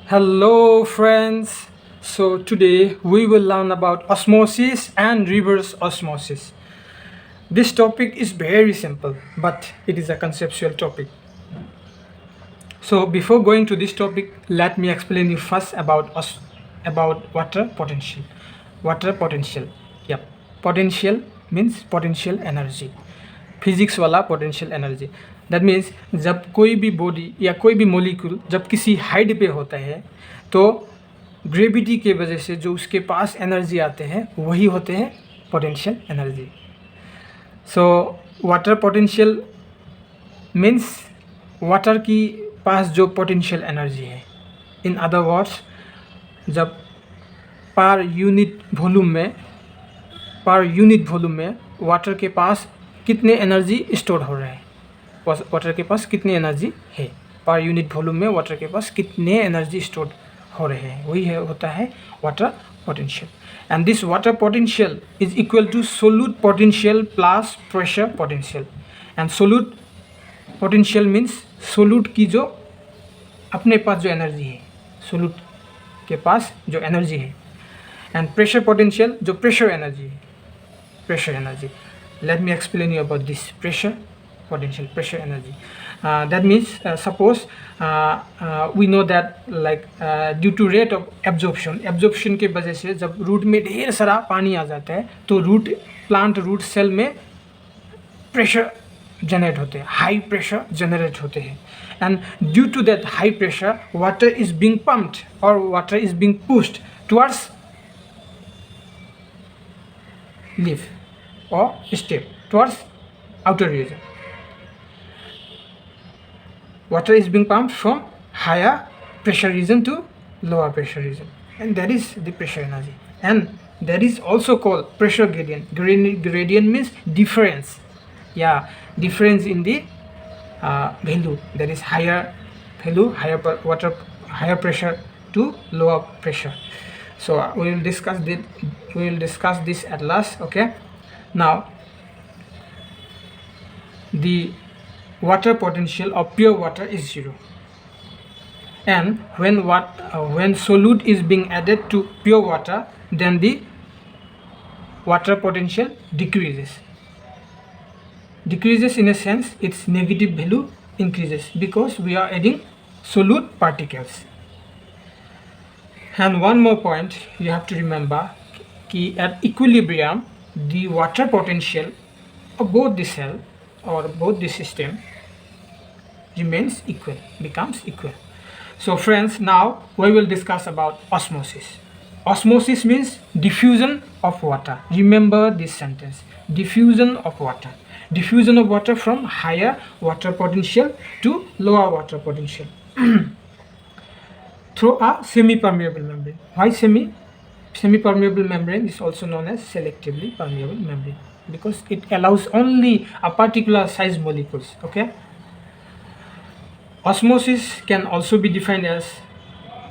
Hello, friends. So, today we will learn about osmosis and reverse osmosis. This topic is very simple, but it is a conceptual topic. So, before going to this topic, let me explain you first about water potential. Water potential. Yep. Potential means potential energy. Physics वाला potential energy. That means जब कोई भी body या कोई भी molecule जब किसी height पे होता है तो ग्रेविटी के वजह से जो उसके पास एनर्जी आते हैं वही होते हैं potential energy. So water potential means water की पास जो पोटेंशियल एनर्जी है। इन अदर वर्ड्स, जब पर यूनिट वॉल्यूम में वाटर के पास कितने एनर्जी स्टोर हो रहे हैं, वाटर के पास कितनी एनर्जी है, पर यूनिट वॉल्यूम में वाटर के पास कितने एनर्जी स्टोर हो रहे हैं, वही है होता है water potential. And this water potential is equal to solute potential plus pressure potential. And solute potential means solute की जो अपने पास जो एनर्जी है, सोल्यूट के पास जो एनर्जी है। एंड प्रेशर पोटेंशियल जो प्रेशर एनर्जी है, pressure energy. Let me explain you about this pressure potential, pressure energy. That means suppose we know that like due to rate of absorption के वजह से जब root में ढेर सारा पानी आ जाता है तो प्लांट रूट सेल में प्रेशर जनरेट होते हैं, हाई प्रेशर जनरेट होते हैं। And due to that high pressure water is being pumped और water is being pushed towards leaf or step towards outer region. Water is being pumped from higher pressure region to lower pressure region, and that is the pressure energy. And that is also called pressure gradient. Gradient means difference. Yeah, difference in the value. That is higher value, higher pressure to lower pressure. So we will discuss this at last. Okay. Now, the water potential of pure water is 0, and when solute is being added to pure water, then the water potential decreases in a sense its negative value increases because we are adding solute particles. And one more point you have to remember, कि at equilibrium the water potential of both the cell or both the system becomes equal. So friends, now we will discuss about osmosis. Osmosis means diffusion of water. Remember this sentence, diffusion of water from higher water potential to lower water potential through a semi-permeable membrane. Why semi-permeable membrane is also known as selectively permeable membrane, because it allows only a particular size molecules. Okay. Osmosis can also be defined as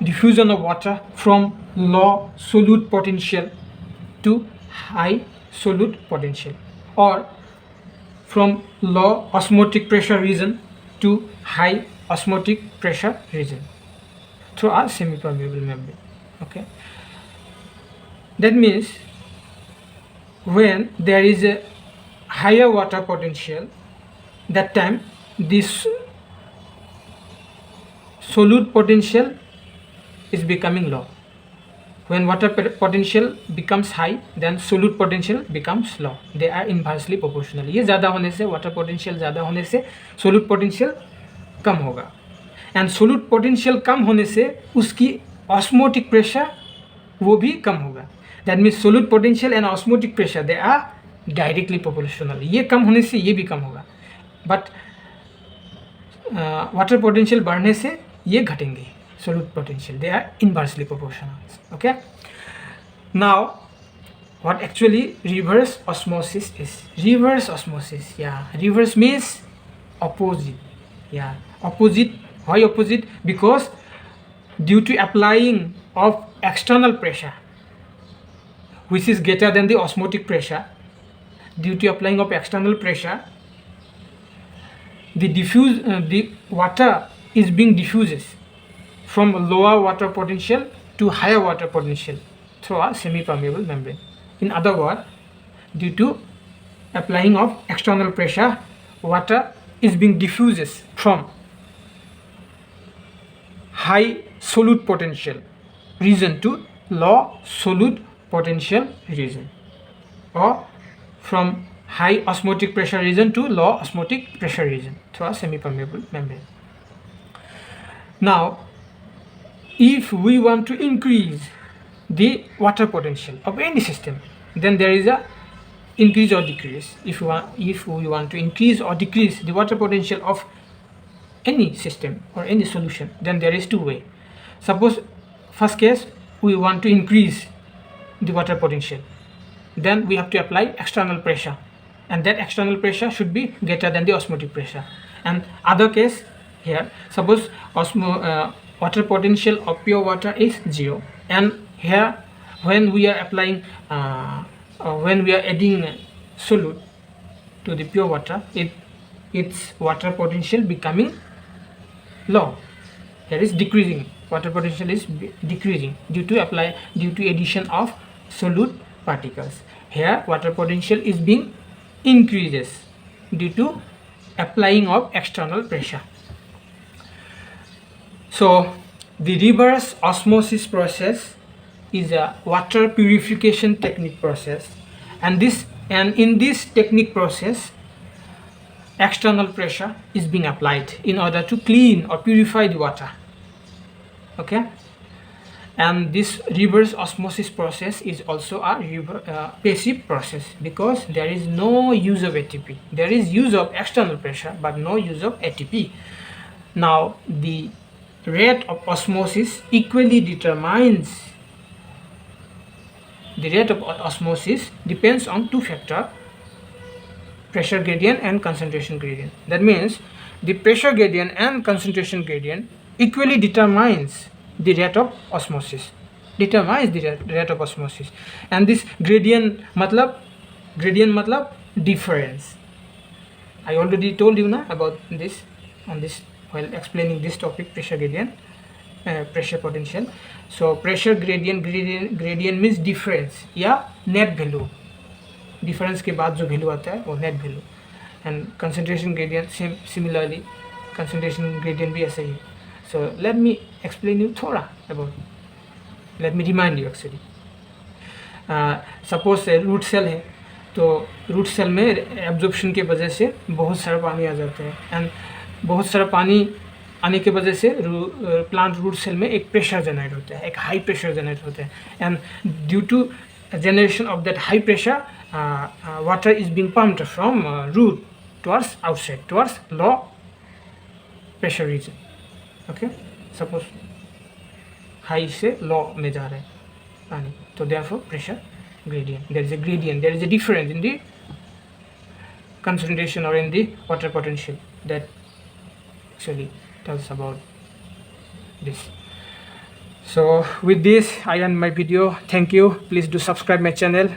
diffusion of water from low solute potential to high solute potential, or from low osmotic pressure region to high osmotic pressure region through a semi-permeable membrane. Okay. That means when there is a higher water potential, that time this solute potential is becoming low. When water potential becomes high, then solute potential becomes low. They are inversely proportional. ये ज़्यादा होने से, water potential ज़्यादा होने से solute potential कम होगा, and solute potential कम होने से उसकी osmotic pressure वो भी कम होगा। That means solute potential and osmotic pressure, they are directly proportional. ये कम होने से ये भी कम होगा, but water potential बढ़ने से ये घटेंगे, solute potential, they are inversely proportional. Okay. Now, what actually reverse osmosis is? Reverse osmosis, yeah, reverse means opposite. Yeah, opposite. Why opposite? Because due to applying of external pressure which is greater than the osmotic pressure, due to applying of external pressure, the water is being diffuses from lower water potential to higher water potential through a semi-permeable membrane. In other words, due to applying of external pressure, water is being diffuses from high solute potential region to low solute potential region, or from high osmotic pressure region to low osmotic pressure region through a semi-permeable membrane. Now, if we want to increase the water potential of any system, then there is a increase or decrease. If we want to increase or decrease the water potential of any system or any solution, then there is two way. Suppose first case, we want to increase the water potential, then we have to apply external pressure, and that external pressure should be greater than the osmotic pressure. And other case, here suppose water potential of pure water is 0, and here when we are applying when we are adding solute to the pure water, its water potential becoming low. Here is decreasing, water potential is decreasing due to addition of solute particles. Here water potential is being increases due to applying of external pressure. So the reverse osmosis process is a water purification technique process, and in this technique process, external pressure is being applied in order to clean or purify the water. Okay, and this reverse osmosis process is also a passive process, because there is no use of ATP. There is use of external pressure but no use of ATP. Now the rate of osmosis equally determines the rate of osmosis depends on two factors: pressure gradient and concentration gradient. That means the pressure gradient and concentration gradient equally determines the rate of osmosis, and this gradient matlab difference. I already told you now about this while explaining this topic, pressure gradient, pressure potential. So pressure gradient means difference या net value, difference के बाद जो value आता है वो net value, and concentration gradient similarly, concentration gradient भी ऐसा ही है. So let me explain you थोड़ा about, let me remind you actually. Suppose root cell है, तो root cell में absorption के वजह से बहुत सारा पानी आ जाता है, and बहुत सारा पानी आने के वजह से प्लांट रूट सेल में एक प्रेशर जनरेट होता है, एक हाई प्रेशर जनरेट होता है, and due to generation of that high pressure water is being pumped from root towards outside, towards low pressure region. Okay, suppose high से low में जा रहा है पानी, तो therefore pressure gradient, there is a gradient, there is a difference in the concentration or in the water potential that actually tells about this. So with this I end my video. Thank you. Please do subscribe my channel.